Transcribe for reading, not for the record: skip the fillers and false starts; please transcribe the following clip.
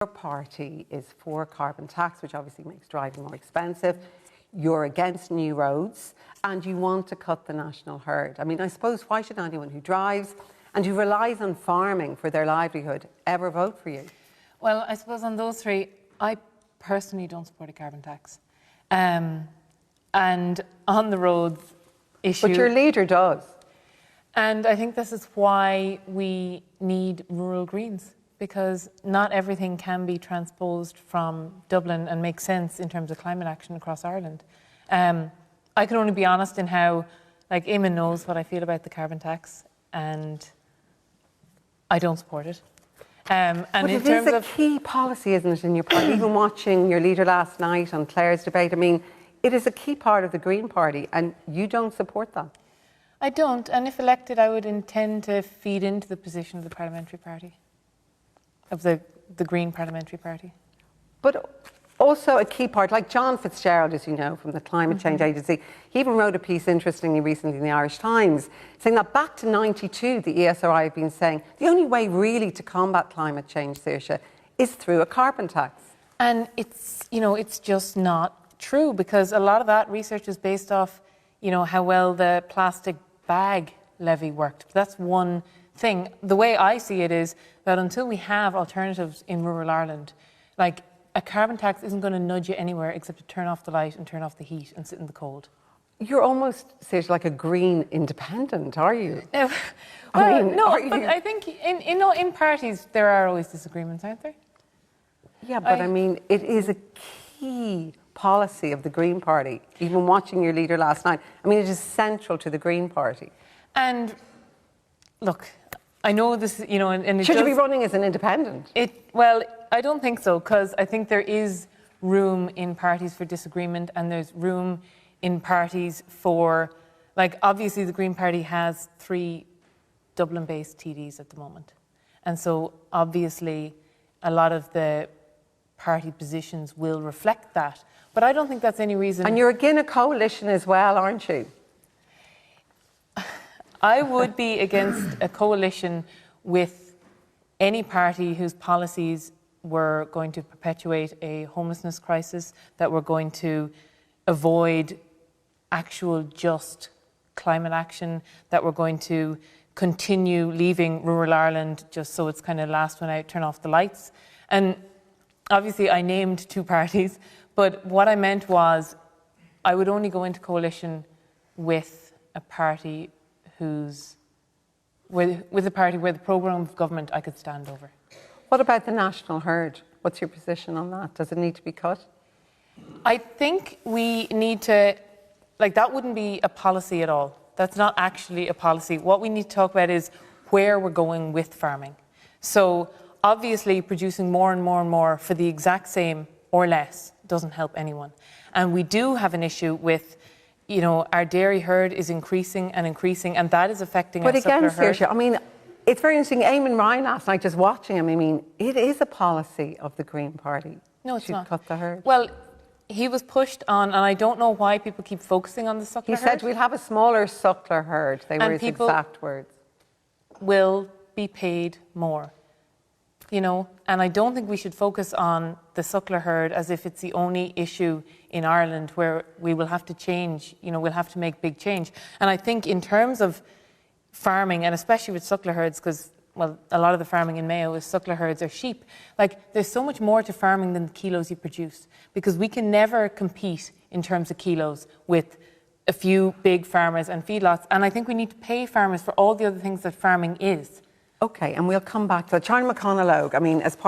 Your party is for carbon tax, which obviously makes driving more expensive. You're against new roads and you want to cut the national herd. I mean, I suppose why should anyone who drives and who relies on farming for their livelihood ever vote for you? Well, I suppose on those three, I personally don't support a carbon tax. And on the roads issue... But your leader does. And I think this is why we need rural greens, because not everything can be transposed from Dublin and make sense in terms of climate action across Ireland. I can only be honest in how, like, Eamon knows what I feel about the carbon tax, and I don't support it. And but it is a key policy, isn't it, in your party? Even watching your leader last night on Clare's debate, I mean, it is a key part of the Green Party, and you don't support that. I don't, and if elected, I would intend to feed into the position of the parliamentary party, of the Green Parliamentary Party. But also a key part, like John Fitzgerald, as you know, from the Climate Change Agency, he even wrote a piece, interestingly, recently in the Irish Times, saying that back to '92, the ESRI have been saying the only way really to combat climate change, Saoirse, is through a carbon tax. And it's, you know, it's just not true, because a lot of that research is based off, you know, how well the plastic bag levy worked. That's one thing. The way I see it is that until we have alternatives in rural Ireland, like, a carbon tax isn't going to nudge you anywhere except to turn off the light and turn off the heat and sit in the cold. You're almost, say, like a green independent, are you? No, well, no, but I think in parties there are always disagreements, aren't there? Yeah, but I mean, it is a key policy of the Green Party. Even watching your leader last night, I mean, it is central to the Green Party. And look, I know this, you know, and should you be running as an independent? Well, I don't think so, because I think there is room in parties for disagreement, and there's room in parties for, like, obviously the Green Party has 3 Dublin-based TDs at the moment, and so obviously a lot of the party positions will reflect that. But I don't think that's any reason. And you're again a coalition as well, aren't you? I would be against a coalition with any party whose policies were going to perpetuate a homelessness crisis, that were going to avoid actual just climate action, that were going to continue leaving rural Ireland just so it's kind of last one out, turn off the lights. And obviously I named 2 parties, but what I meant was I would only go into coalition with a party with a party where the programme of government I could stand over. What about the national herd? What's your position on that? Does it need to be cut? I think we need to, like, that wouldn't be a policy at all. That's not actually a policy. What we need to talk about is where we're going with farming. So obviously producing more and more and more for the exact same or less doesn't help anyone. And we do have an issue with, you know, our dairy herd is increasing and increasing, and that is affecting our suckler herd. But again, Saoirse, I mean, it's very interesting. Eamon Ryan last night, just watching him, I mean, it is a policy of the Green Party. No, it's not. Cut the herd. Well, he was pushed on, and I don't know why people keep focusing on the suckler herd. He said we'll have a smaller suckler herd. They were his exact words. Will be paid more, you know, and I don't think we should focus on the suckler herd as if it's the only issue in Ireland where we will have to change, you know, we'll have to make big change. And I think in terms of farming, and especially with suckler herds, because, well, a lot of the farming in Mayo is suckler herds or sheep, like, there's so much more to farming than the kilos you produce, because we can never compete in terms of kilos with a few big farmers and feedlots. And I think we need to pay farmers for all the other things that farming is. Okay, and we'll come back to that. Charlie McConalogue, I mean, as part